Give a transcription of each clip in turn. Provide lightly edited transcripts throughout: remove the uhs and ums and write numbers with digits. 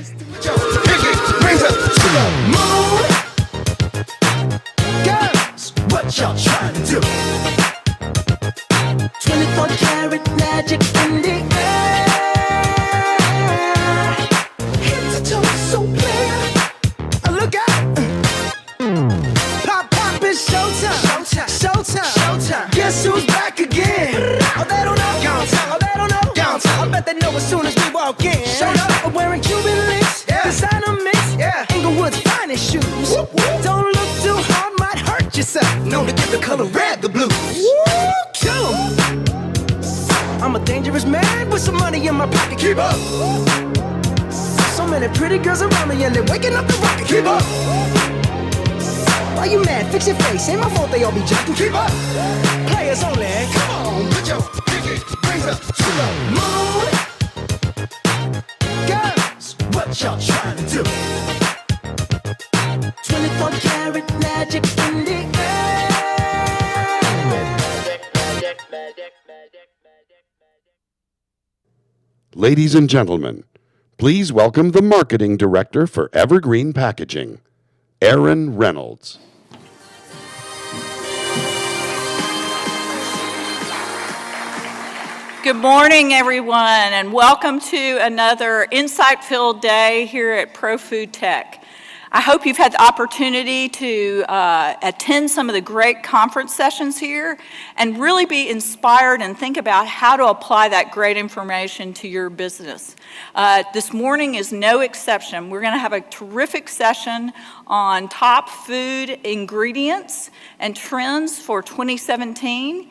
Brings us to the moon. Girls, what y'all trying to do? 24 karat magic in the air. Head to toe, so clear. Look out. Pop, pop, it's showtime. Showtime. Showtime. Showtime. Guess who's back again? Oh, they don't know. Oh, they don't know. I bet they know as soon as we walk in. Showed up. Wearing Cuban links. Yeah. Designer mix. Yeah. Inglewood's finest shoes. Whoop, whoop. Don't look too hard, might hurt yourself. Known to give the color red the blues. Woo, kill 'em. I'm a dangerous man with some money in my pocket. Keep up. So many pretty girls around me and they're waking up the rocket. Keep up. Why you mad? Fix your face. Ain't my fault they all be jacking. Keep up. Players only. Come on, put your pinky rings up to the moon. Girls, what y'all trying to do? 24 karat magic in the air. Ladies and gentlemen, please welcome the Marketing Director for Evergreen Packaging, Aaron Reynolds. Good morning, everyone, and welcome to another insight-filled day here at ProFood Tech. I hope you've had the opportunity to attend some of the great conference sessions here and really be inspired and think about how to apply that great information to your business. This morning is no exception. We're going to have a terrific session on top food ingredients and trends for 2017.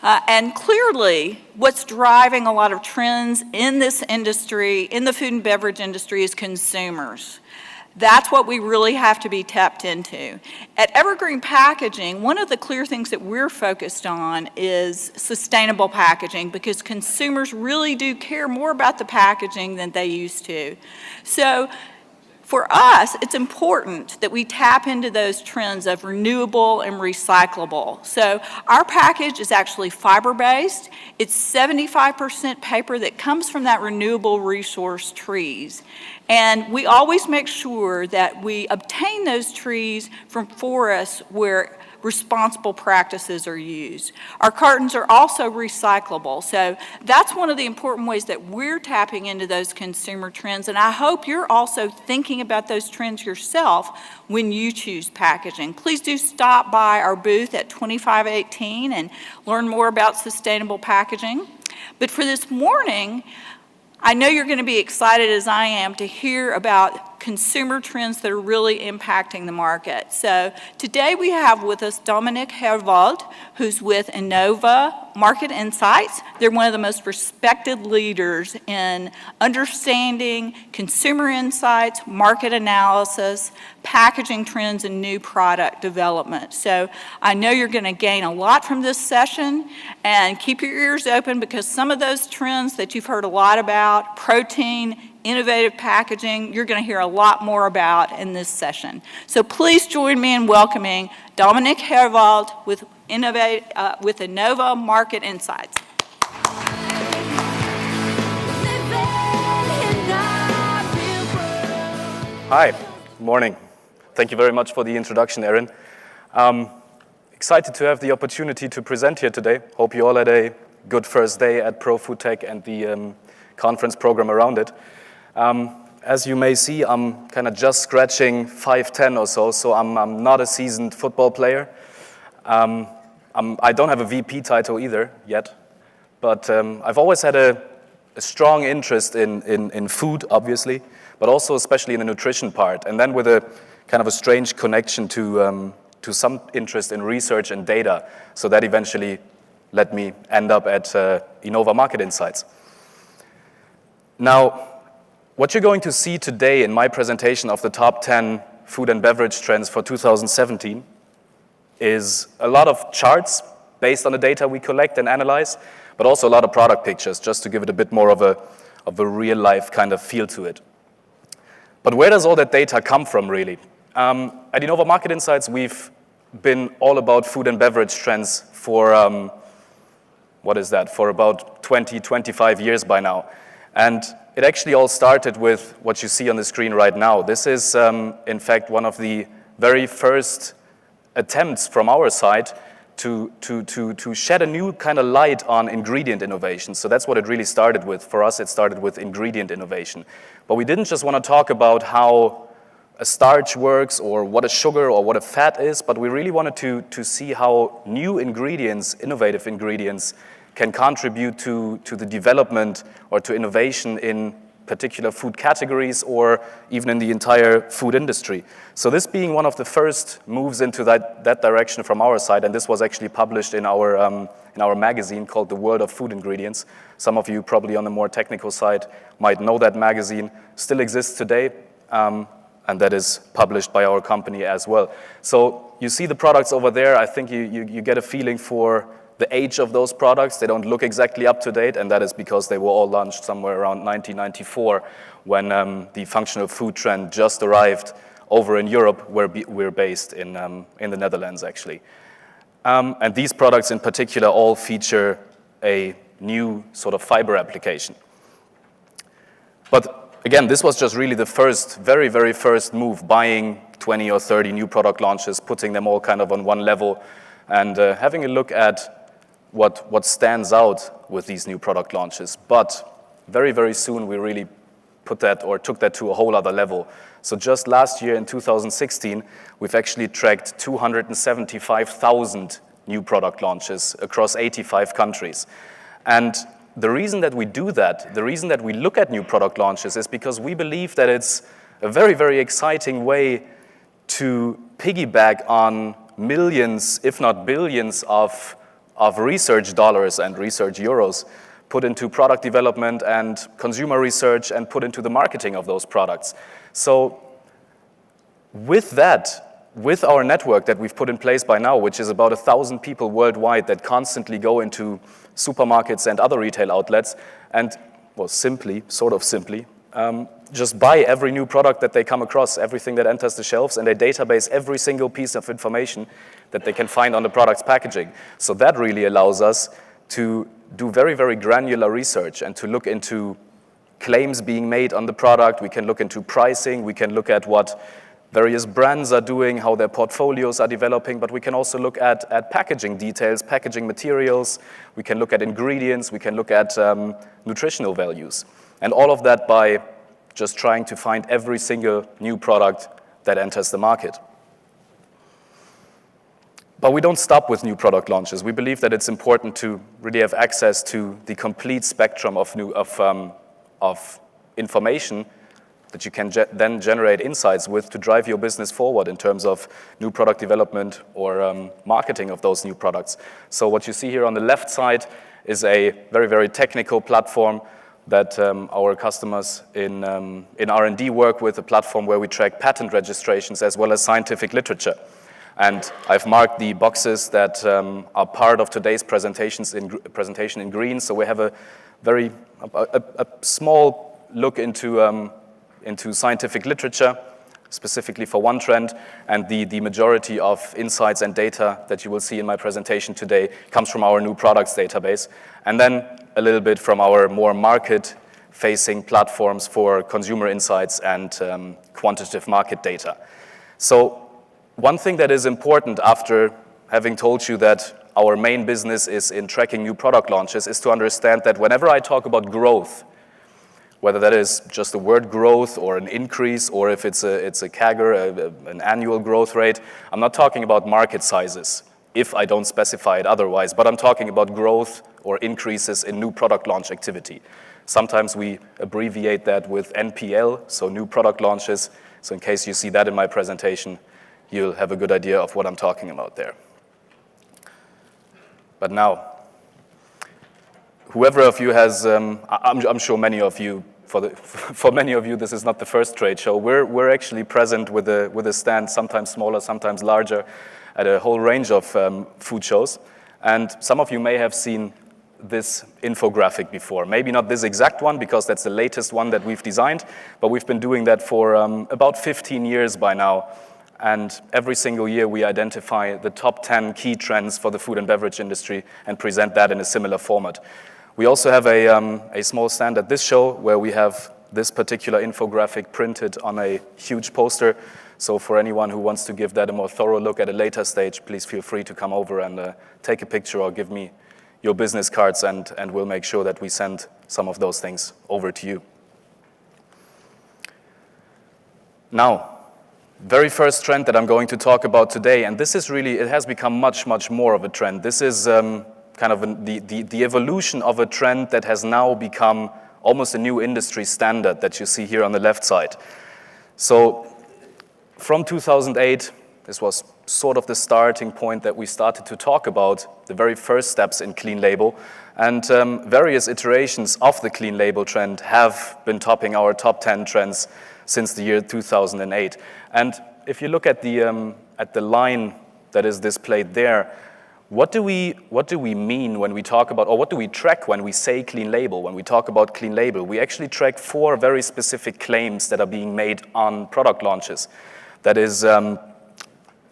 And clearly, what's driving a lot of trends in this industry, in the food and beverage industry, is consumers. That's what we really have to be tapped into. At Evergreen Packaging, one of the clear things that we're focused on is sustainable packaging because consumers really do care more about the packaging than they used to. So for us, it's important that we tap into those trends of renewable and recyclable. So our package is actually fiber-based. It's 75% paper that comes from that renewable resource trees. And we always make sure that we obtain those trees from forests where responsible practices are used. Our cartons are also recyclable. So that's one of the important ways that we're tapping into those consumer trends. And I hope you're also thinking about those trends yourself when you choose packaging. Please do stop by our booth at 2518 and learn more about sustainable packaging. But for this morning, I know you're going to be excited as I am to hear about consumer trends that are really impacting the market. So today we have with us Dominic Hervold, who's with Innova Market Insights. They're one of the most respected leaders in understanding consumer insights, market analysis, packaging trends, and new product development. So I know you're going to gain a lot from this session, and keep your ears open because some of those trends that you've heard a lot about, protein, innovative packaging, you're going to hear a lot more about in this session. So please join me in welcoming Dominic Hervold with Innova Market Insights. Hi, good morning. Thank you very much for the introduction, Aaron. Excited to have the opportunity to present here today. Hope you all had a good first day at ProFood Tech and the conference program around it. As you may see, I'm kind of just scratching 5'10" or so I'm not a seasoned football player. I don't have a VP title either yet, but I've always had a strong interest in food, obviously, but also especially in the nutrition part, and then with a kind of a strange connection to some interest in research and data, so that eventually let me end up at Innova Market Insights. Now, what you're going to see today in my presentation of the top 10 food and beverage trends for 2017 is a lot of charts based on the data we collect and analyze, but also a lot of product pictures, just to give it a bit more of a real-life kind of feel to it. But where does all that data come from, really? At Innova Market Insights, we've been all about food and beverage trends for, for about 20, 25 years by now. And it actually all started with what you see on the screen right now. This is, in fact, one of the very first attempts from our side to shed a new kind of light on ingredient innovation. So that's what it really started with. For us, it started with ingredient innovation. But we didn't just want to talk about how a starch works or what a sugar or what a fat is, but we really wanted to see how new ingredients, innovative ingredients, can contribute to the development or to innovation in particular food categories or even in the entire food industry. So this being one of the first moves into that direction from our side, and this was actually published in our magazine called The World of Food Ingredients. Some of you probably on the more technical side might know that magazine. Still exists today, and that is published by our company as well. So you see the products over there. I think you get a feeling for the age of those products. They don't look exactly up to date, and that is because they were all launched somewhere around 1994 when the functional food trend just arrived over in Europe, where we're based in the Netherlands, actually. And these products in particular all feature a new sort of fiber application. But again, this was just really the first, very, very first move, buying 20 or 30 new product launches, putting them all kind of on one level, and having a look at what stands out with these new product launches. But very, very soon we really took that to a whole other level. So just last year in 2016, we've actually tracked 275,000 new product launches across 85 countries. And the reason that we do that, the reason that we look at new product launches is because we believe that it's a very, very exciting way to piggyback on millions, if not billions, of research dollars and research euros put into product development and consumer research and put into the marketing of those products. So with that, with our network that we've put in place by now, which is about 1,000 people worldwide that constantly go into supermarkets and other retail outlets and, well, sort of simply, just buy every new product that they come across, everything that enters the shelves, and they database every single piece of information that they can find on the product's packaging. So that really allows us to do very, very granular research and to look into claims being made on the product. We can look into pricing. We can look at what various brands are doing, how their portfolios are developing, but we can also look at packaging details, packaging materials. We can look at ingredients. We can look at nutritional values. And all of that by just trying to find every single new product that enters the market. But we don't stop with new product launches. We believe that it's important to really have access to the complete spectrum of information that you can then generate insights with to drive your business forward in terms of new product development or marketing of those new products. So what you see here on the left side is a very, very technical platform that our customers in R&D work with, a platform where we track patent registrations as well as scientific literature. And I've marked the boxes that are part of today's presentation in green. So we have a very small look into scientific literature, specifically for one trend, and the majority of insights and data that you will see in my presentation today comes from our new products database, and then a little bit from our more market-facing platforms for consumer insights and quantitative market data. So one thing that is important after having told you that our main business is in tracking new product launches is to understand that whenever I talk about growth, whether that is just the word growth or an increase or if it's a CAGR, an annual growth rate, I'm not talking about market sizes if I don't specify it otherwise, but I'm talking about growth or increases in new product launch activity. Sometimes we abbreviate that with NPL, so new product launches. So in case you see that in my presentation, you'll have a good idea of what I'm talking about there. But now, whoever of you has, I'm sure many of you, for many of you, this is not the first trade show. We're actually present with a stand, sometimes smaller, sometimes larger, at a whole range of food shows. And some of you may have seen this infographic before. Maybe not this exact one, because that's the latest one that we've designed, but we've been doing that for about 15 years by now. And every single year we identify the top 10 key trends for the food and beverage industry and present that in a similar format. We also have a small stand at this show where we have this particular infographic printed on a huge poster. So for anyone who wants to give that a more thorough look at a later stage, please feel free to come over and take a picture or give me your business cards, and we'll make sure that we send some of those things over to you. Now, very first trend that I'm going to talk about today, and this is really, it has become much, much more of a trend. This is kind of the evolution of a trend that has now become almost a new industry standard that you see here on the left side. So from 2008, this was sort of the starting point that we started to talk about the very first steps in clean label, and various iterations of the clean label trend have been topping our top 10 trends since the year 2008. And if you look at the line that is displayed there, what do we mean when we talk about, or what do we track when we say clean label? When we talk about clean label, we actually track 4 very specific claims that are being made on product launches. That is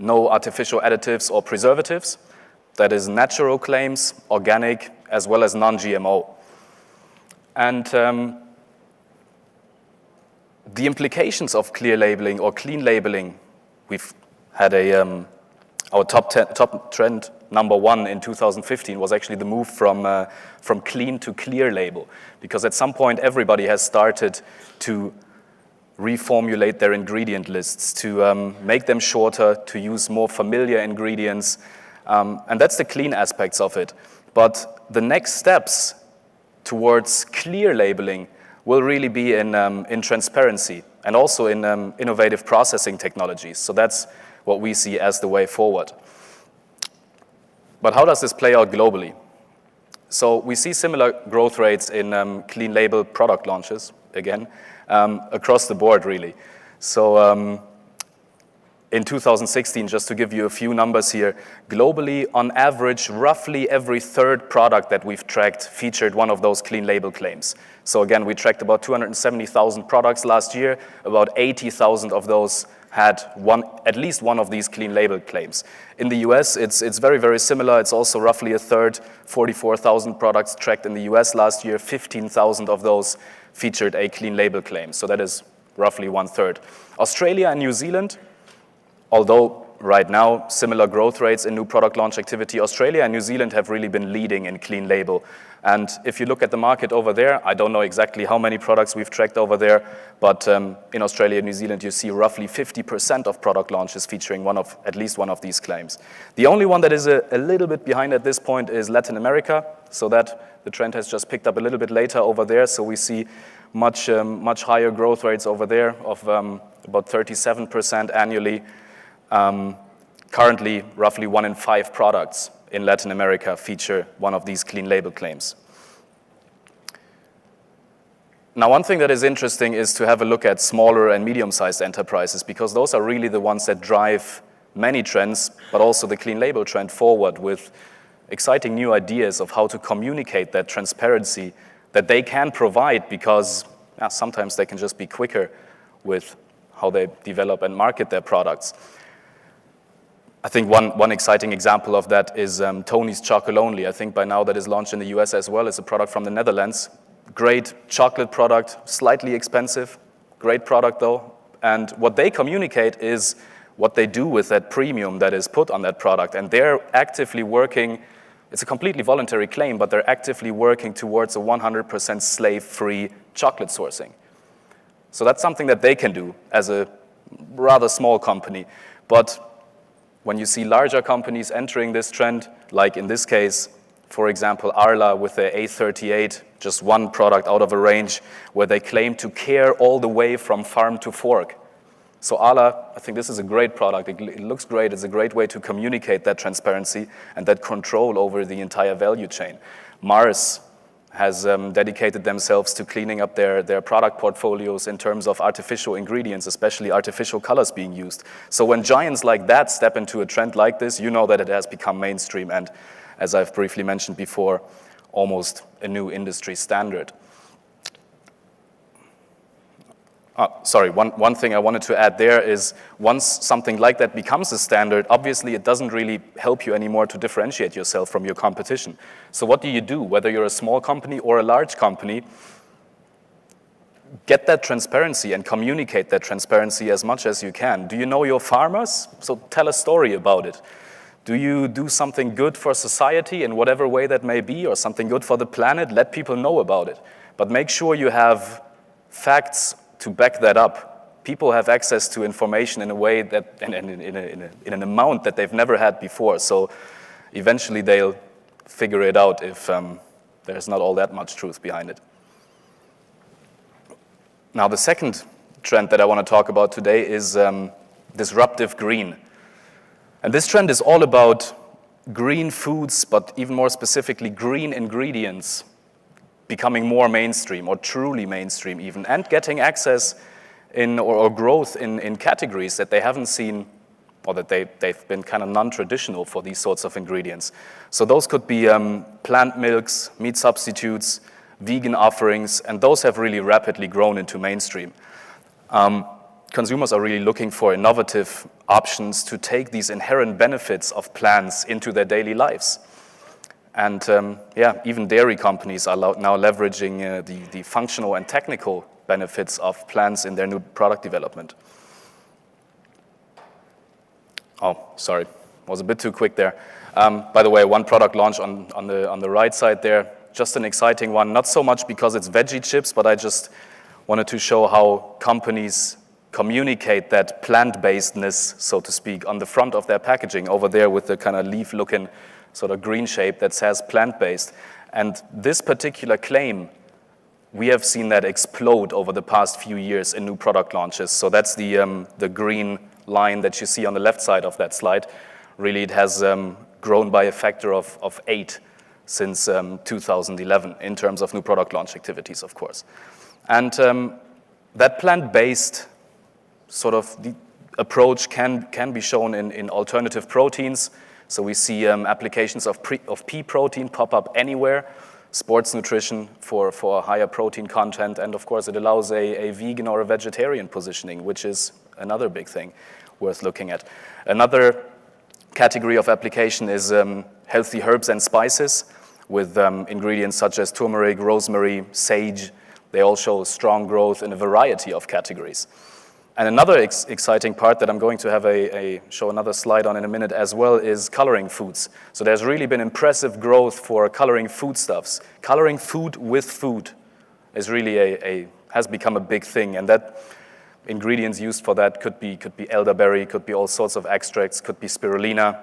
no artificial additives or preservatives. That is natural claims, organic, as well as non-GMO. And the implications of clear labeling or clean labeling, we've had our top trend number 1 in 2015 was actually the move from clean to clear label, because at some point everybody has started to reformulate their ingredient lists, to make them shorter, to use more familiar ingredients, and that's the clean aspects of it. But the next steps towards clear labeling will really be in transparency and also in innovative processing technologies. So that's what we see as the way forward. But how does this play out globally? So we see similar growth rates in clean label product launches, again, across the board, really. So in 2016, just to give you a few numbers here, globally, on average, roughly every third product that we've tracked featured one of those clean label claims. So again, we tracked about 270,000 products last year. About 80,000 of those had at least one of these clean label claims. In the US, it's very, very similar. It's also roughly a third, 44,000 products tracked in the US last year. 15,000 of those featured a clean label claim. So that is roughly 1/3. Australia and New Zealand, although right now similar growth rates in new product launch activity, Australia and New Zealand have really been leading in clean label. And if you look at the market over there, I don't know exactly how many products we've tracked over there, but in Australia and New Zealand, you see roughly 50% of product launches featuring at least one of these claims. The only one that is a little bit behind at this point is Latin America, so that the trend has just picked up a little bit later over there. So we see much higher growth rates over there of about 37% annually. Currently, roughly 1 in 5 products in Latin America feature one of these clean label claims. Now, one thing that is interesting is to have a look at smaller and medium-sized enterprises, because those are really the ones that drive many trends, but also the clean label trend forward, with exciting new ideas of how to communicate that transparency that they can provide, because sometimes they can just be quicker with how they develop and market their products. I think one exciting example of that is Tony's Chocolonely. I think by now that is launched in the US as well. It's a product from the Netherlands. Great chocolate product, slightly expensive, great product though. And what they communicate is what they do with that premium that is put on that product. And they're actively working, it's a completely voluntary claim, but they're actively working towards a 100% slave-free chocolate sourcing. So that's something that they can do as a rather small company. But when you see larger companies entering this trend, like in this case, for example, Arla with their A38, just one product out of a range where they claim to care all the way from farm to fork. So Arla, I think this is a great product. It looks great. It's a great way to communicate that transparency and that control over the entire value chain. Mars has dedicated themselves to cleaning up their product portfolios in terms of artificial ingredients, especially artificial colors being used. So when giants like that step into a trend like this, you know that it has become mainstream and, as I've briefly mentioned before, almost a new industry standard. One thing I wanted to add there is once something like that becomes a standard, obviously it doesn't really help you anymore to differentiate yourself from your competition. So what do? Whether you're a small company or a large company, get that transparency and communicate that transparency as much as you can. Do you know your farmers? So tell a story about it. Do you do something good for society in whatever way that may be, or something good for the planet? Let people know about it. But make sure you have facts to back that up. People have access to information in a way that, in an amount that they've never had before. So eventually they'll figure it out if there's not all that much truth behind it. Now, the second trend that I want to talk about today is disruptive green. And this trend is all about green foods, but even more specifically, green ingredients becoming more mainstream, or truly mainstream even, and getting access or growth in categories that they haven't seen, or that they've been kind of non-traditional for these sorts of ingredients. So those could be plant milks, meat substitutes, vegan offerings, and those have really rapidly grown into mainstream. Consumers are really looking for innovative options to take these inherent benefits of plants into their daily lives. And even dairy companies are now leveraging the functional and technical benefits of plants in their new product development. Oh, sorry, was a bit too quick there. By the way, one product launch on the right side there, just an exciting one, not so much because it's veggie chips, but I just wanted to show how companies communicate that plant-basedness, so to speak, on the front of their packaging over there with the kind of leaf-looking sort of green shape that says plant-based. And this particular claim, we have seen that explode over the past few years in new product launches. So that's the green line that you see on the left side of that slide. Really, it has grown by a factor of 8 since 2011 in terms of new product launch activities, of course. And that plant-based sort of the approach can be shown in alternative proteins. So we see applications of pea protein pop up anywhere, sports nutrition for higher protein content, and of course it allows a vegan or a vegetarian positioning, which is another big thing worth looking at. Another category of application is healthy herbs and spices with ingredients such as turmeric, rosemary, sage. They all show strong growth in a variety of categories. And another exciting part that I'm going to have show another slide on in a minute as well is coloring foods. So there's really been impressive growth for coloring foodstuffs. Coloring food with food is really has become a big thing, and that ingredients used for that could be elderberry, could be all sorts of extracts, could be spirulina.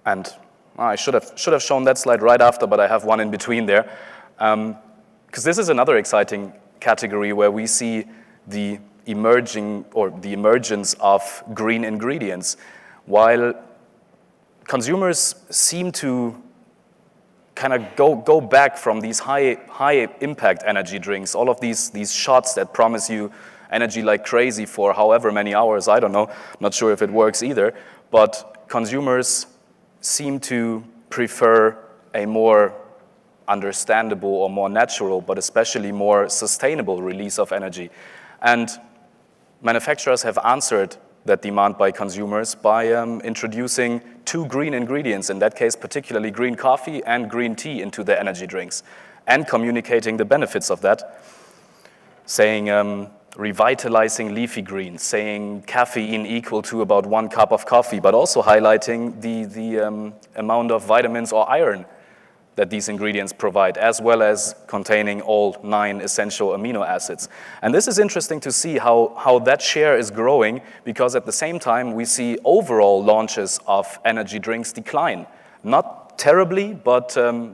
And I should have shown that slide right after, but I have one in between there, because this is another exciting category where we see the emergence of green ingredients. While consumers seem to kind of go back from these high impact energy drinks, all of these shots that promise you energy like crazy for however many hours, I don't know, not sure if it works either, but consumers seem to prefer a more understandable or more natural, but especially more sustainable release of energy. And manufacturers have answered that demand by consumers by introducing 2 green ingredients, in that case particularly green coffee and green tea, into their energy drinks, and communicating the benefits of that, saying revitalizing leafy greens, saying caffeine equal to about 1 cup of coffee, but also highlighting the amount of vitamins or iron that these ingredients provide, as well as containing all 9 essential amino acids. And this is interesting to see how that share is growing, because at the same time we see overall launches of energy drinks decline. Not terribly, but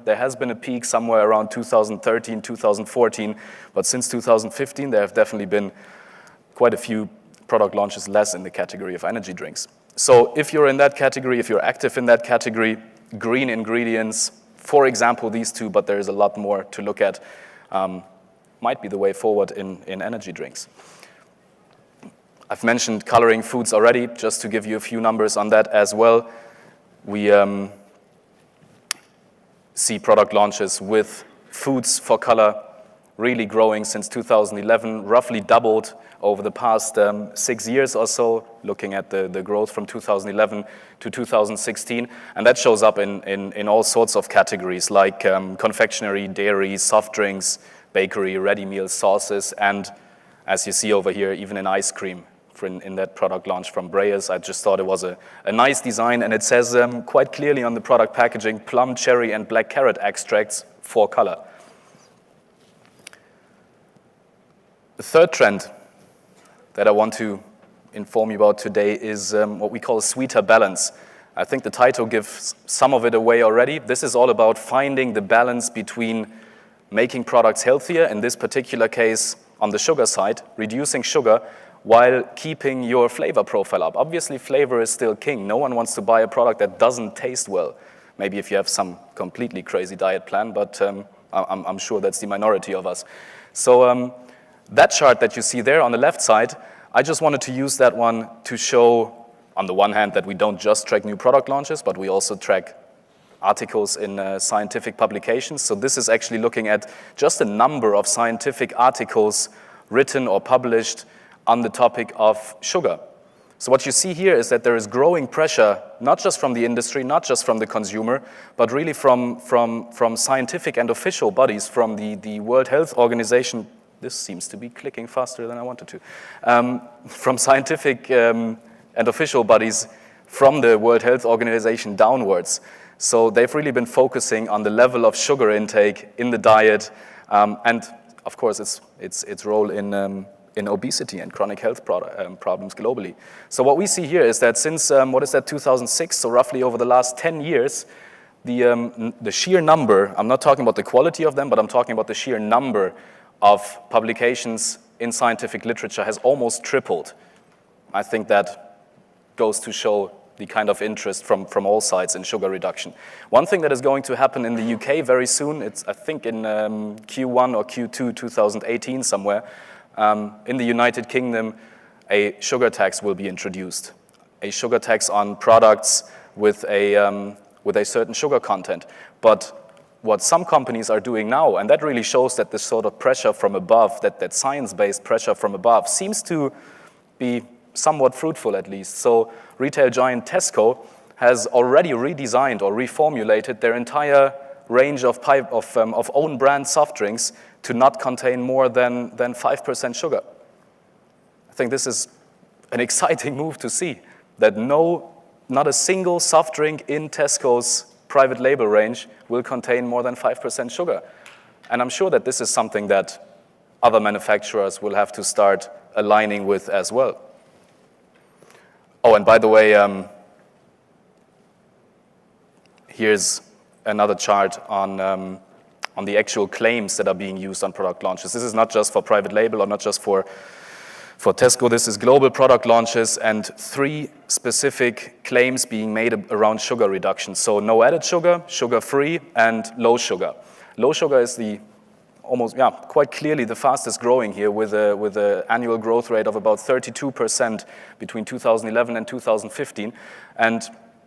there has been a peak somewhere around 2013, 2014, but since 2015 there have definitely been quite a few product launches less in the category of energy drinks. So if you're in that category, if you're active in that category, green ingredients, for example, these 2, but there is a lot more to look at, might be the way forward in energy drinks. I've mentioned coloring foods already, just to give you a few numbers on that as well. We see product launches with foods for color really growing since 2011, roughly doubled over the past 6 years or so, looking at the growth from 2011 to 2016. And that shows up in all sorts of categories like confectionery, dairy, soft drinks, bakery, ready meals, sauces, and as you see over here, even in ice cream in that product launch from Breyers. I just thought it was a nice design, and it says quite clearly on the product packaging, plum, cherry, and black carrot extracts for color. The third trend that I want to inform you about today is what we call a sweeter balance. I think the title gives some of it away already. This is all about finding the balance between making products healthier, in this particular case on the sugar side, reducing sugar, while keeping your flavor profile up. Obviously, flavor is still king. No one wants to buy a product that doesn't taste well. Maybe if you have some completely crazy diet plan, but I'm sure that's the minority of us. So that chart that you see there on the left side, I just wanted to use that one to show, on the one hand, that we don't just track new product launches, but we also track articles in scientific publications. So this is actually looking at just a number of scientific articles written or published on the topic of sugar. So what you see here is that there is growing pressure, not just from the industry, not just from the consumer, but really from scientific and official bodies, from the World Health Organization. This seems to be clicking faster than I wanted to. From scientific and official bodies from the World Health Organization downwards. So they've really been focusing on the level of sugar intake in the diet, and of course its role in obesity and chronic health problems globally. So what we see here is that since, 2006, so roughly over the last 10 years, the sheer number, I'm not talking about the quality of them, but I'm talking about the sheer number of publications in scientific literature has almost tripled. I think that goes to show the kind of interest from all sides in sugar reduction. One thing that is going to happen in the UK very soon, it's I think in Q1 or Q2 2018 somewhere, in the United Kingdom, a sugar tax will be introduced. A sugar tax on products with a certain sugar content. But what some companies are doing now, and that really shows that this sort of pressure from above, that science-based pressure from above, seems to be somewhat fruitful at least. So retail giant Tesco has already redesigned or reformulated their entire range of own brand soft drinks to not contain more than 5% sugar. I think this is an exciting move to see, that not a single soft drink in Tesco's private label range will contain more than 5% sugar. And I'm sure that this is something that other manufacturers will have to start aligning with as well. Oh, and by the way, here's another chart on the actual claims that are being used on product launches. This is not just for private label or not just for Tesco. This is global product launches and 3 specific claims being made around sugar reduction. So no added sugar, sugar-free, and low sugar. Low sugar is quite clearly the fastest growing here with an annual growth rate of about 32% between 2011 and 2015. And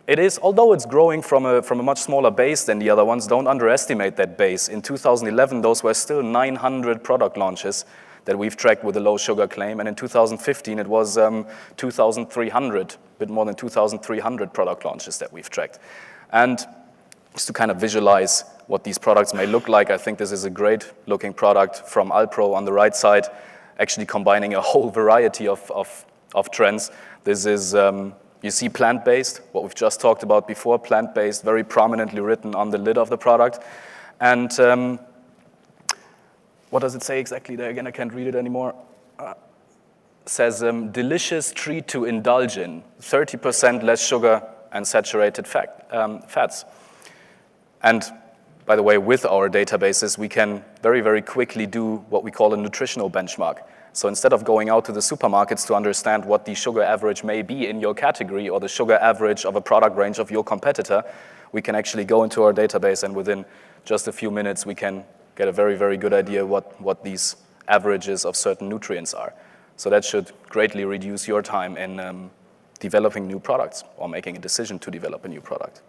it is, although it's growing from a much smaller base than the other ones, don't underestimate that base. In 2011, those were still 900 product launches that we've tracked with a low sugar claim. And in 2015, it was 2,300, a bit more than 2,300 product launches that we've tracked. And just to kind of visualize what these products may look like, I think this is a great looking product from Alpro on the right side, actually combining a whole variety of trends. This is, you see plant-based, what we've just talked about before, plant-based, very prominently written on the lid of the product. And what does it say exactly there? Again, I can't read it anymore. Says, delicious treat to indulge in, 30% less sugar and saturated fats. And by the way, with our databases, we can very, very quickly do what we call a nutritional benchmark. So instead of going out to the supermarkets to understand what the sugar average may be in your category or the sugar average of a product range of your competitor, we can actually go into our database and within just a few minutes we can get a very, very good idea what these averages of certain nutrients are. So that should greatly reduce your time in developing new products or making a decision to develop a new product.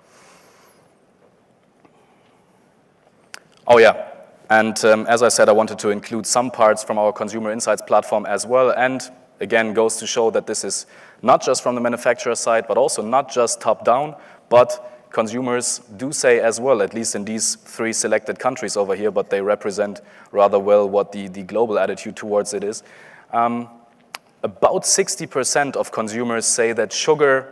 Oh yeah, And as I said, I wanted to include some parts from our consumer insights platform as well. And again, goes to show that this is not just from the manufacturer side, but also not just top-down, but consumers do say as well, at least in these 3 selected countries over here, but they represent rather well what the global attitude towards it is. About 60% of consumers say that sugar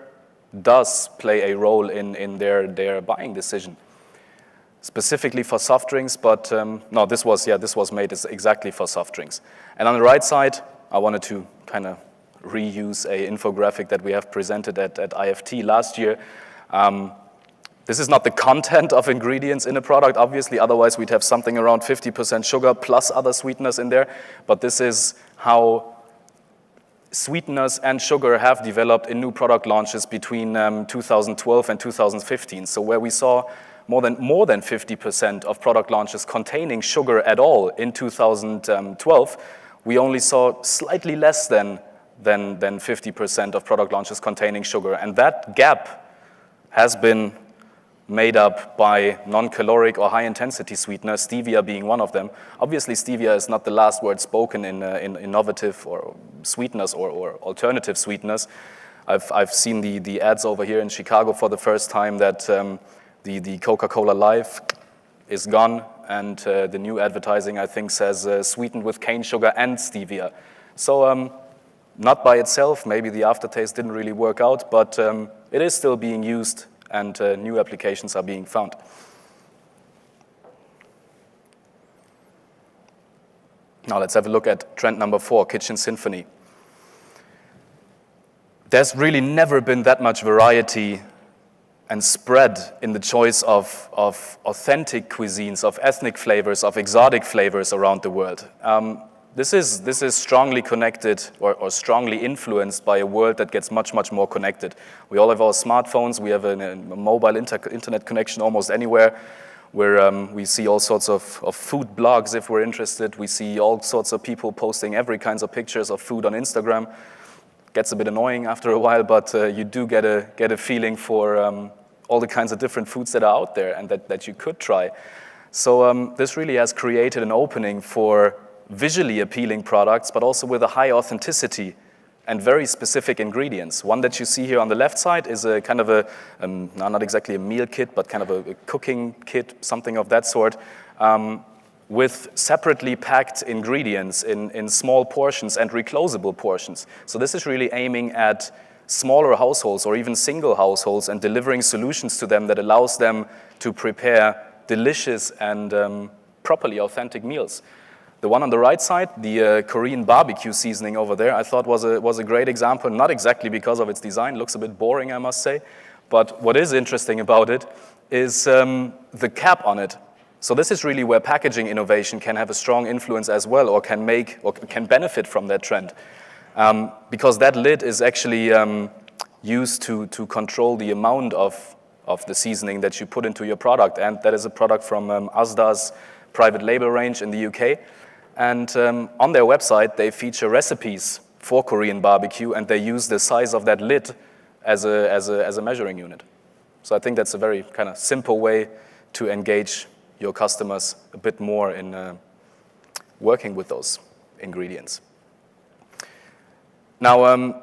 does play a role in their buying decision, specifically for soft drinks, but no, this was made exactly for soft drinks. And on the right side, I wanted to kind of reuse an infographic that we have presented at IFT last year. This is not the content of ingredients in a product, obviously, otherwise we'd have something around 50% sugar plus other sweeteners in there, but this is how sweeteners and sugar have developed in new product launches between 2012 and 2015. So where we saw more than 50% of product launches containing sugar at all in 2012, we only saw slightly less than 50% of product launches containing sugar. And that gap has been made up by non-caloric or high-intensity sweeteners, stevia being one of them. Obviously, stevia is not the last word spoken in innovative or sweeteners or alternative sweeteners. I've seen the ads over here in Chicago for the first time that the Coca-Cola Life is gone, and the new advertising, I think, says sweetened with cane sugar and stevia. So not by itself, maybe the aftertaste didn't really work out, but it is still being used, and new applications are being found. Now let's have a look at trend number 4, Kitchen Symphony. There's really never been that much variety and spread in the choice of authentic cuisines, of ethnic flavors, of exotic flavors around the world. This is strongly connected or strongly influenced by a world that gets much, much more connected. We all have our smartphones. We have a mobile internet connection almost anywhere, where we see all sorts of food blogs if we're interested. We see all sorts of people posting every kinds of pictures of food on Instagram. Gets a bit annoying after a while, but you do get a feeling for all the kinds of different foods that are out there and that you could try. So this really has created an opening for visually appealing products, but also with a high authenticity and very specific ingredients. One that you see here on the left side is a kind of not exactly a meal kit, but kind of a cooking kit, something of that sort, with separately packed ingredients in small portions and reclosable portions. So this is really aiming at smaller households or even single households and delivering solutions to them that allows them to prepare delicious and properly authentic meals. The one on the right side, the Korean barbecue seasoning over there, I thought was a great example, not exactly because of its design. Looks a bit boring, I must say. But what is interesting about it is the cap on it. So this is really where packaging innovation can have a strong influence as well, or can benefit from that trend. Because that lid is actually used to control the amount of the seasoning that you put into your product. And that is a product from Asda's private label range in the UK. And on their website, they feature recipes for Korean barbecue, and they use the size of that lid as a measuring unit. So I think that's a very kind of simple way to engage your customers a bit more in working with those ingredients. Now,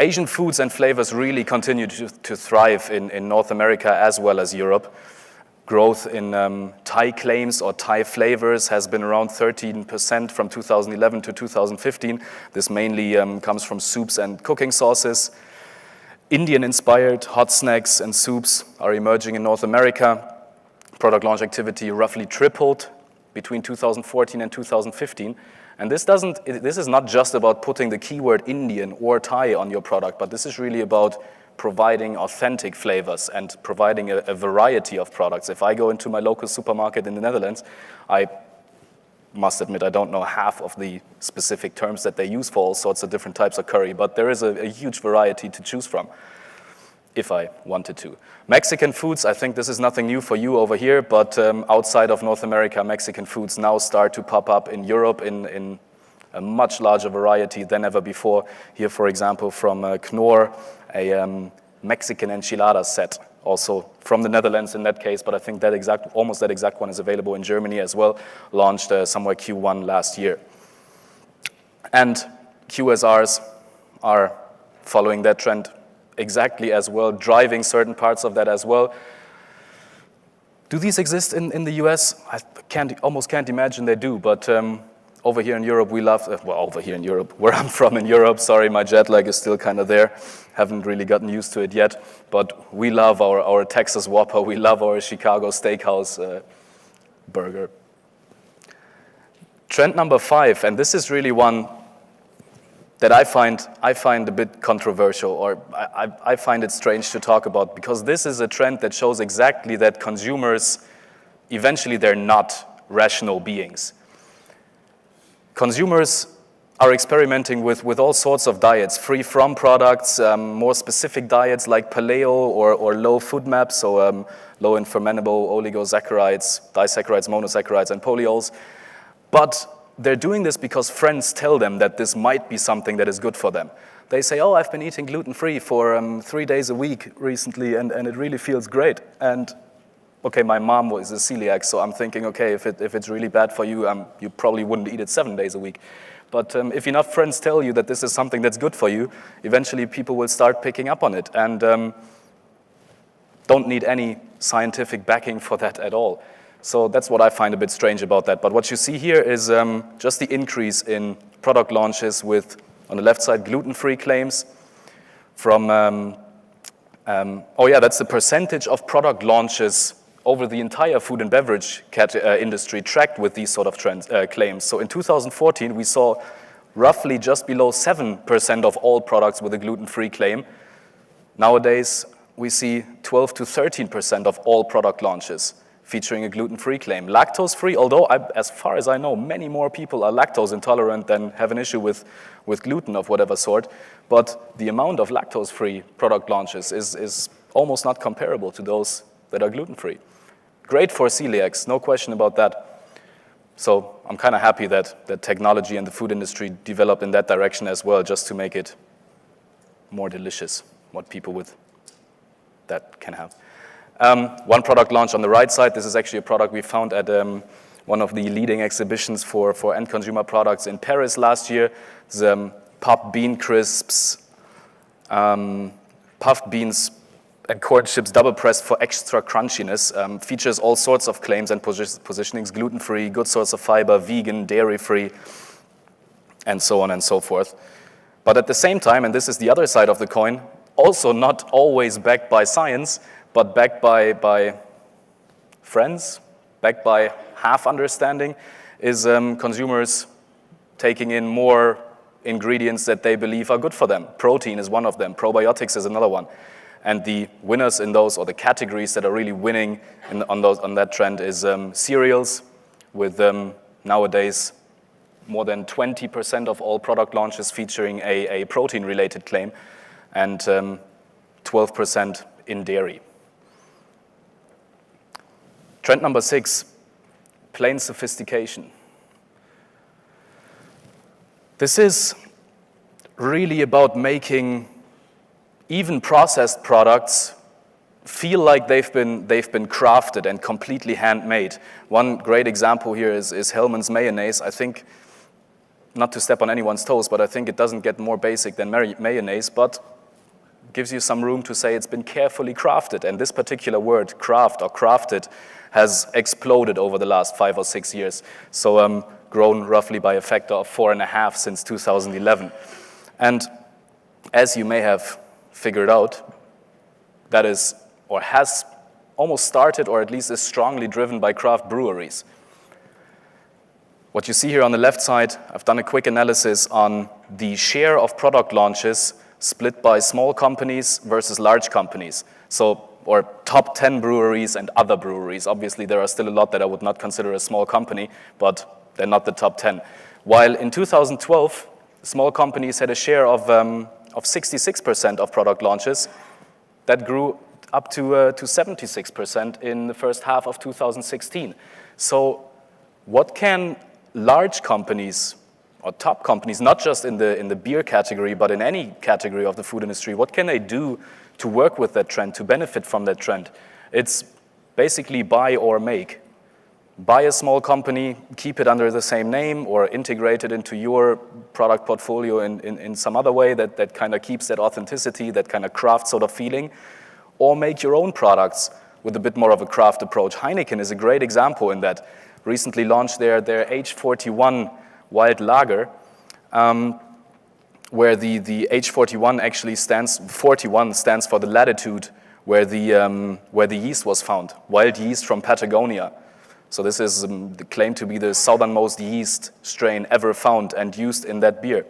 Asian foods and flavors really continue to thrive in North America as well as Europe. Growth in Thai claims or Thai flavors has been around 13% from 2011 to 2015. This mainly comes from soups and cooking sauces. Indian-inspired hot snacks and soups are emerging in North America. Product launch activity roughly tripled between 2014 and 2015. And this is not just about putting the keyword Indian or Thai on your product, but this is really about providing authentic flavors and providing a variety of products. If I go into my local supermarket in the Netherlands, I must admit I don't know half of the specific terms that they use for all sorts of different types of curry, but there is a huge variety to choose from if I wanted to. Mexican foods, I think this is nothing new for you over here, but outside of North America, Mexican foods now start to pop up in Europe in a much larger variety than ever before. Here, for example, from Knorr, a Mexican enchilada set also from the Netherlands in that case, but I think almost that exact one is available in Germany as well, launched somewhere Q1 last year. And QSRs are following that trend exactly as well, driving certain parts of that as well. Do these exist in the US? I almost can't imagine they do, but over here in Europe, we love, over here in Europe, where I'm from in Europe, sorry, my jet lag is still kind of there. Haven't really gotten used to it yet, but we love our Texas Whopper, we love our Chicago Steakhouse burger. Trend number 5, and this is really one that I find a bit controversial, or I find it strange to talk about, because this is a trend that shows exactly that consumers, eventually they're not rational beings. Consumers are experimenting with all sorts of diets, free from products, more specific diets like paleo or low food maps, so low in fermentable oligosaccharides, disaccharides, monosaccharides, and polyols. But they're doing this because friends tell them that this might be something that is good for them. They say, oh, I've been eating gluten-free for 3 days a week recently, and it really feels great. And okay, my mom was a celiac, so I'm thinking, okay, if it's really bad for you, you probably wouldn't eat it 7 days a week. But if enough friends tell you that this is something that's good for you, eventually people will start picking up on it, and don't need any scientific backing for that at all. So that's what I find a bit strange about that. But what you see here is just the increase in product launches with, on the left side, gluten-free claims from, that's the percentage of product launches over the entire food and beverage industry tracked with these sort of claims. So in 2014, we saw roughly just below 7% of all products with a gluten-free claim. Nowadays, we see 12 to 13% of all product launches featuring a gluten-free claim. Lactose-free, although as far as I know, many more people are lactose intolerant than have an issue with gluten of whatever sort, but the amount of lactose-free product launches is almost not comparable to those that are gluten-free. Great for celiacs, no question about that. So I'm kind of happy that technology and the food industry developed in that direction as well, just to make it more delicious, what people with that can have. One product launch on the right side. This is actually a product we found at one of the leading exhibitions for end consumer products in Paris last year. The Puffed Bean Crisps, puffed beans and corn chips double pressed for extra crunchiness. Features all sorts of claims and positionings: gluten-free, good source of fiber, vegan, dairy-free, and so on and so forth. But at the same time, and this is the other side of the coin, also not always backed by science, but backed by friends, backed by half understanding, is consumers taking in more ingredients that they believe are good for them. Protein is one of them, probiotics is another one. And the winners in those, or the categories that are really winning on that trend, is cereals, with nowadays more than 20% of all product launches featuring a protein-related claim, and 12% in dairy. Trend number 6, plain sophistication. This is really about making even processed products feel like they've been crafted and completely handmade. One great example here is Hellmann's mayonnaise. I think, not to step on anyone's toes, but I think it doesn't get more basic than mayonnaise, but gives you some room to say it's been carefully crafted. And this particular word, craft or crafted, has exploded over the last 5 or 6 years. So grown roughly by a factor of 4.5 since 2011. And as you may have figured out, that is, or has almost started, or at least is strongly driven by craft breweries. What you see here on the left side, I've done a quick analysis on the share of product launches split by small companies versus large companies. So, or top 10 breweries and other breweries. Obviously, there are still a lot that I would not consider a small company, but they're not the top 10. While in 2012, small companies had a share of 66% of product launches. That grew up to 76% in the first half of 2016. So what can large companies or top companies, not just in the beer category, but in any category of the food industry, what can they do work with that trend, to benefit from that trend. It's basically buy or make. Buy a small company, keep it under the same name, or integrate it into your product portfolio in some other way that kind of keeps that authenticity, that kind of craft sort of feeling, or make your own products with a bit more of a craft approach. Heineken is a great example in that. Recently launched their H41 Wild Lager, where the H41 actually stands for the latitude where the yeast was found, wild yeast from Patagonia. So this is claimed to be the southernmost yeast strain ever found and used in that beer.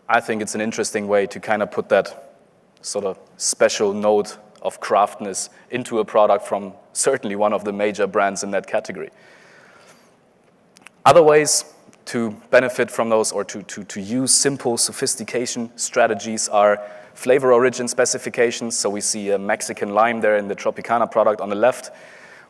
I think it's an interesting way to kind of put that sort of special note of craftness into a product from certainly one of the major brands in that category. Other ways to benefit from those or to use simple sophistication strategies are flavor origin specifications. So we see a Mexican lime there in the Tropicana product on the left.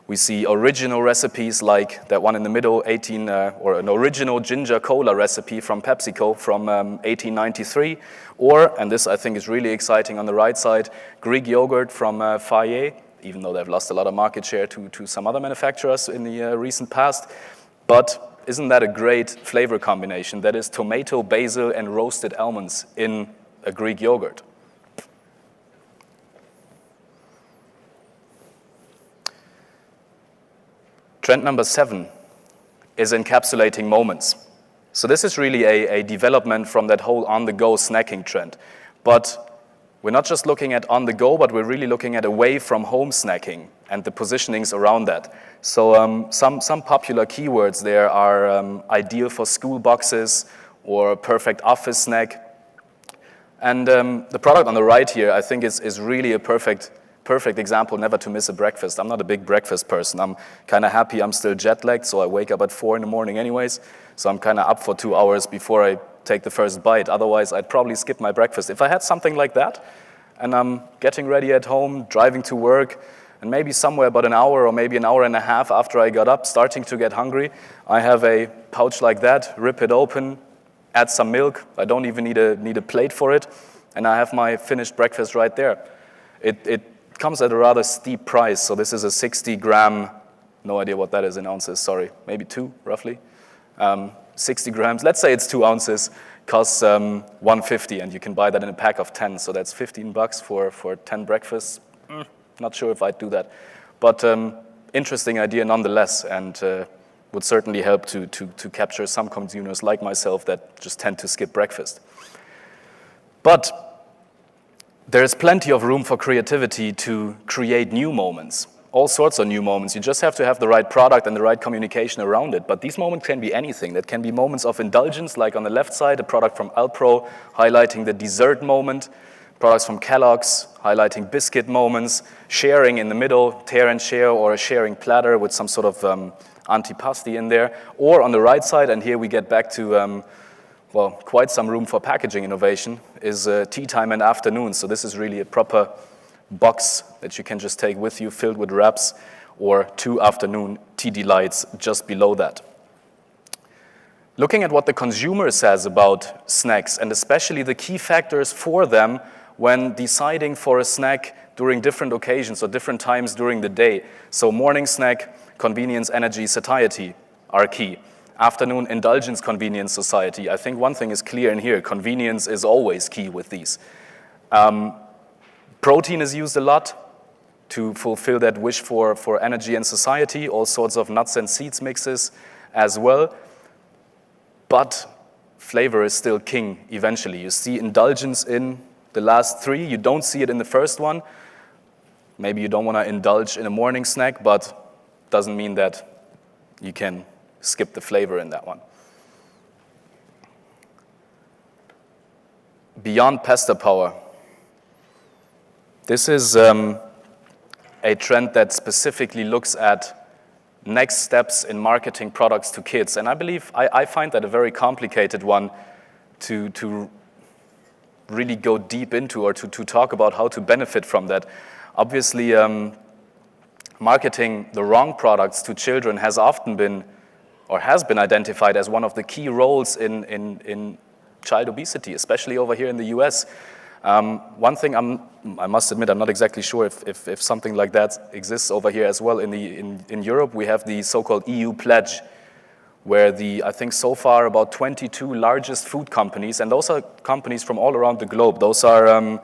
We see original recipes like that one in the middle, or an original ginger cola recipe from PepsiCo from 1893. Or, and this I think is really exciting on the right side, Greek yogurt from Fayet, even though they've lost a lot of market share to some other manufacturers in the recent past. But isn't that a great flavor combination? That is tomato, basil, and roasted almonds in a Greek yogurt. Trend number 7 is encapsulating moments. So this is really a development from that whole on-the-go snacking trend. But we're not just looking at on-the-go, but we're really looking at away-from-home snacking and the positionings around that. So some popular keywords there are ideal for school boxes or perfect office snack. And the product on the right here, I think, is really a perfect example never to miss a breakfast. I'm not a big breakfast person. I'm kind of happy I'm still jet lagged, so I wake up at 4 in the morning anyways. So I'm kind of up for 2 hours before I take the first bite. Otherwise, I'd probably skip my breakfast. If I had something like that, and I'm getting ready at home, driving to work, and maybe somewhere about an hour or maybe an hour and a half after I got up, starting to get hungry, I have a pouch like that, rip it open, add some milk. I don't even need a plate for it, and I have my finished breakfast right there. It comes at a rather steep price. So this is a 60-gram, no idea what that is in ounces, sorry, maybe 2 roughly. 60 grams, let's say it's 2 ounces, costs $1.50, and you can buy that in a pack of 10. So that's $15 for 10 breakfasts. Not sure if I'd do that. But interesting idea nonetheless, and would certainly help to capture some consumers like myself that just tend to skip breakfast. But there's plenty of room for creativity to create new moments, all sorts of new moments. You just have to have the right product and the right communication around it. But these moments can be anything. That can be moments of indulgence, like on the left side, a product from Alpro highlighting the dessert moment, products from Kellogg's highlighting biscuit moments, sharing in the middle, tear and share, or a sharing platter with some sort of antipasti in there. Or on the right side, and here we get back to quite some room for packaging innovation, is tea time and afternoon. So this is really a proper box that you can just take with you, filled with wraps, or 2 afternoon tea delights just below that. Looking at what the consumer says about snacks, and especially the key factors for them when deciding for a snack during different occasions or different times during the day. So morning snack, convenience, energy, satiety are key. Afternoon, indulgence, convenience, society. I think one thing is clear in here. Convenience is always key with these. Protein is used a lot to fulfill that wish for energy and society. All sorts of nuts and seeds mixes as well. But flavor is still king eventually. You see indulgence in the last 3. You don't see it in the first one. Maybe you don't want to indulge in a morning snack, but doesn't mean that you can skip the flavor in that one. Beyond pasta power. This is a trend that specifically looks at next steps in marketing products to kids. And I believe, I find that a very complicated one to really go deep into, or to talk about how to benefit from that. Obviously, marketing the wrong products to children has often been, or has been identified as one of the key roles in child obesity, especially over here in the US. One thing I must admit, I'm not exactly sure if something like that exists over here as well. In Europe, we have the so-called EU pledge, where I think so far about 22 largest food companies, and those are companies from all around the globe. Those are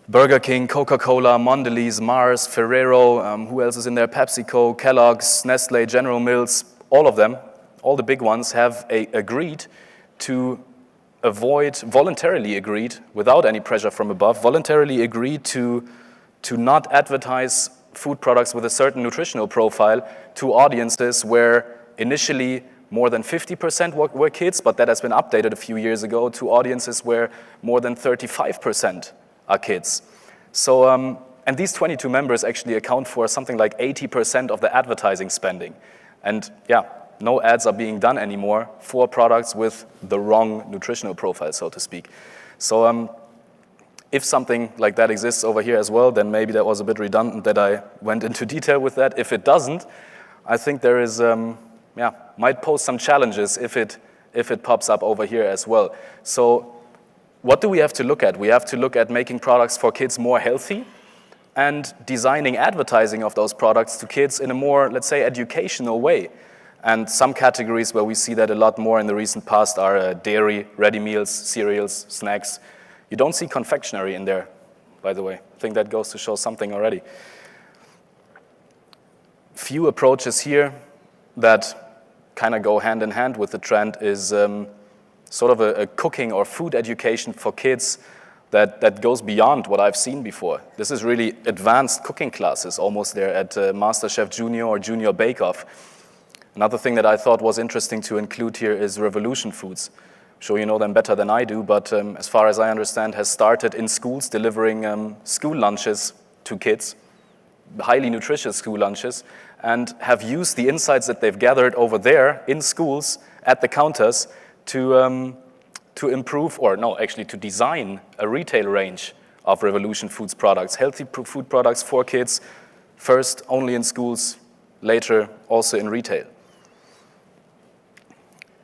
Burger King, Coca-Cola, Mondelez, Mars, Ferrero, who else is in there? PepsiCo, Kellogg's, Nestle, General Mills, all of them, all the big ones have agreed to voluntarily agreed, without any pressure from above, voluntarily agreed to not advertise food products with a certain nutritional profile to audiences where initially more than 50% were kids, but that has been updated a few years ago to audiences where more than 35% are kids. So, and these 22 members actually account for something like 80% of the advertising spending. And yeah, no ads are being done anymore for products with the wrong nutritional profile, so to speak. So if something like that exists over here as well, then maybe that was a bit redundant that I went into detail with that. If it doesn't, I think there is, might pose some challenges if it pops up over here as well. So what do we have to look at? We have to look at making products for kids more healthy and designing advertising of those products to kids in a more, let's say, educational way. And some categories where we see that a lot more in the recent past are dairy, ready meals, cereals, snacks. You don't see confectionery in there, by the way. I think that goes to show something already. Few approaches here that kind of go hand in hand with the trend is sort of a cooking or food education for kids that goes beyond what I've seen before. This is really advanced cooking classes, almost there at MasterChef Junior or Junior Bake Off. Another thing that I thought was interesting to include here is Revolution Foods. I'm sure you know them better than I do, but as far as I understand, has started in schools delivering school lunches to kids, highly nutritious school lunches, and have used the insights that they've gathered over there in schools at the counters to improve, or no, actually to design a retail range of Revolution Foods products, healthy food products for kids, first only in schools, later also in retail.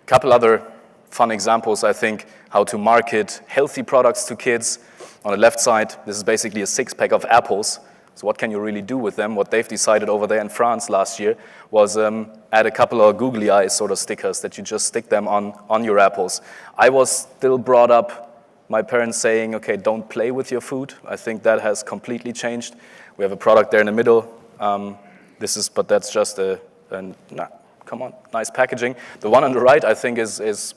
Couple other fun examples, I think, how to market healthy products to kids. On the left side, this is basically a 6-pack of apples. So what can you really do with them? What they've decided over there in France last year was add a couple of googly eyes sort of stickers that you just stick them on your apples. I was still brought up, my parents saying, okay, don't play with your food. I think that has completely changed. We have a product there in the middle. But that's just nice packaging. The one on the right, I think, is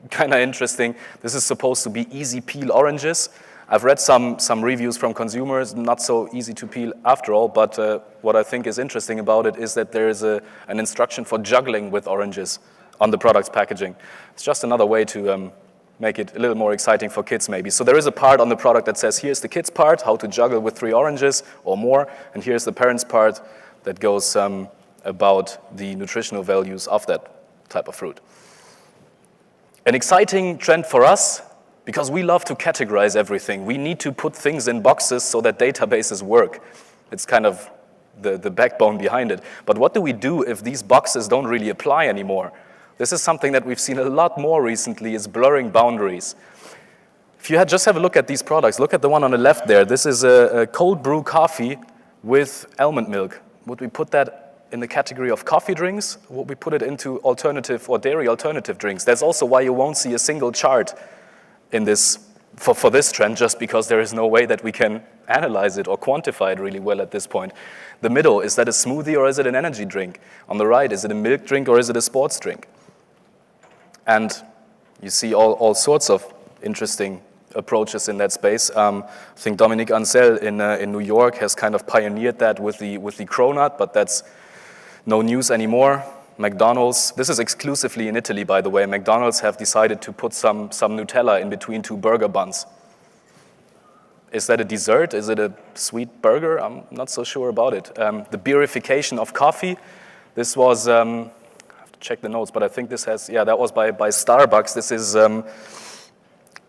kind of interesting. This is supposed to be easy peel oranges. I've read some reviews from consumers, not so easy to peel after all, but what I think is interesting about it is that there is an instruction for juggling with oranges on the product's packaging. It's just another way to make it a little more exciting for kids maybe. So there is a part on the product that says, here's the kids part, how to juggle with 3 oranges or more, and here's the parents part that goes about the nutritional values of that type of fruit. An exciting trend for us, because we love to categorize everything. We need to put things in boxes so that databases work. It's kind of the backbone behind it. But what do we do if these boxes don't really apply anymore? This is something that we've seen a lot more recently, is blurring boundaries. If you just have a look at these products, look at the one on the left there. This is a cold brew coffee with almond milk. Would we put that in the category of coffee drinks? Would we put it into alternative or dairy alternative drinks? That's also why you won't see a single chart in this for this trend, just because there is no way that we can analyze it or quantify it really well at this point. The middle, is that a smoothie or is it an energy drink? On the right, is it a milk drink or is it a sports drink? And you see all sorts of interesting approaches in that space. I think Dominique Ansel in New York has kind of pioneered that with the cronut, but that's no news anymore. McDonald's, this is exclusively in Italy, by the way. McDonald's have decided to put some Nutella in between 2 burger buns. Is that a dessert? Is it a sweet burger? I'm not so sure about it. The beerification of coffee, this was, I have to check the notes, but I think this has, that was by Starbucks. This is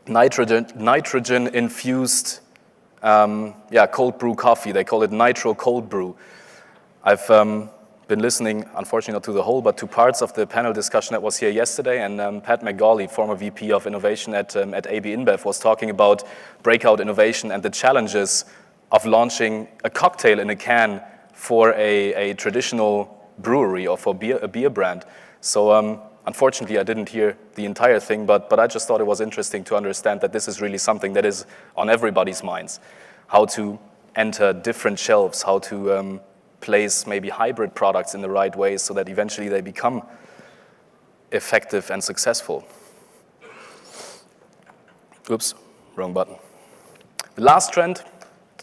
nitrogen-infused, cold brew coffee. They call it nitro cold brew. I've been listening, unfortunately not to the whole, but to parts of the panel discussion that was here yesterday. And Pat McGawley, former VP of Innovation at AB InBev, was talking about breakout innovation and the challenges of launching a cocktail in a can for a traditional brewery or for a beer brand. So unfortunately, I didn't hear the entire thing, but I just thought it was interesting to understand that this is really something that is on everybody's minds. How to enter different shelves, how to place maybe hybrid products in the right way so that eventually they become effective and successful. Oops, wrong button. The last trend,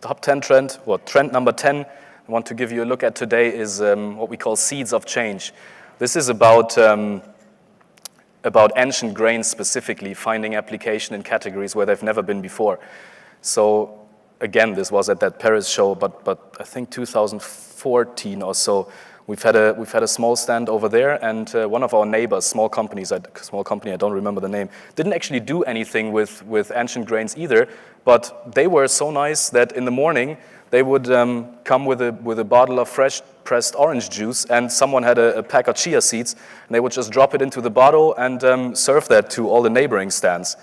top 10 trend, or trend number 10, I want to give you a look at today is what we call seeds of change. This is about ancient grains specifically, finding application in categories where they've never been before. So again, this was at that Paris show, but I think 2014 or so, we've had a small stand over there, and one of our neighbors, small company, I don't remember the name, didn't actually do anything with ancient grains either, but they were so nice that in the morning they would come with a bottle of fresh pressed orange juice, and someone had a pack of chia seeds, and they would just drop it into the bottle and serve that to all the neighboring stands.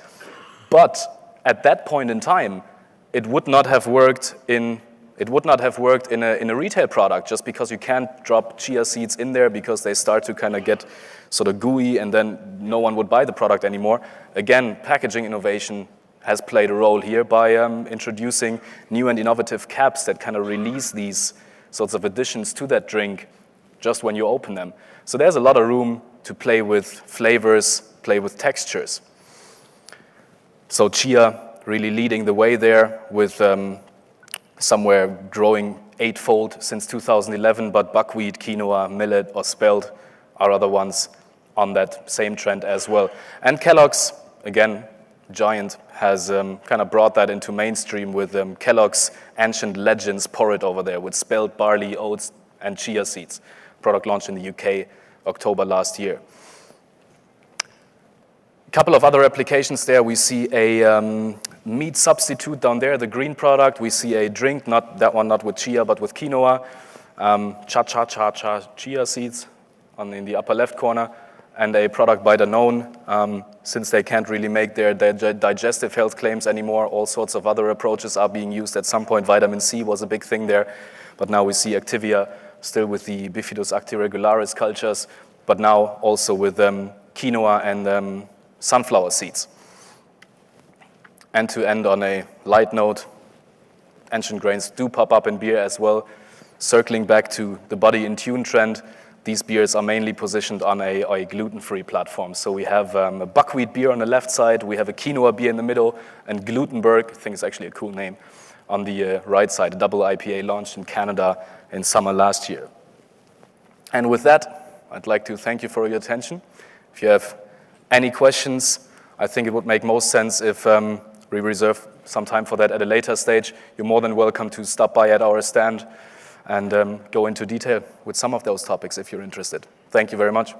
But at that point in time, it would not have worked in a retail product, just because you can't drop chia seeds in there because they start to kind of get sort of gooey, and then no one would buy the product anymore. Again, packaging innovation has played a role here by introducing new and innovative caps that kind of release these sorts of additions to that drink just when you open them. So there's a lot of room to play with flavors, play with textures. So chia really leading the way there with somewhere growing 8-fold since 2011, but buckwheat, quinoa, millet, or spelt are other ones on that same trend as well. And Kellogg's, again, giant, has kind of brought that into mainstream with Kellogg's Ancient Legends Porridge over there with spelt barley, oats, and chia seeds. Product launched in the UK October last year. A couple of other applications there. We see a meat substitute down there, the green product. We see a drink, not that one, not with chia, but with quinoa. Cha chia seeds in the upper left corner. And a product by Danone. Since they can't really make their digestive health claims anymore, all sorts of other approaches are being used. At some point, vitamin C was a big thing there. But now we see Activia still with the Bifidus actiregularis cultures, but now also with quinoa and sunflower seeds. And to end on a light note, ancient grains do pop up in beer as well. Circling back to the Body in Tune trend, these beers are mainly positioned on a gluten-free platform. So we have a buckwheat beer on the left side, we have a quinoa beer in the middle, and Glutenberg, I think it's actually a cool name, on the right side, a double IPA launched in Canada in summer last year. And with that, I'd like to thank you for your attention. If you have any questions, I think it would make most sense if we reserve some time for that at a later stage. You're more than welcome to stop by at our stand and go into detail with some of those topics if you're interested. Thank you very much.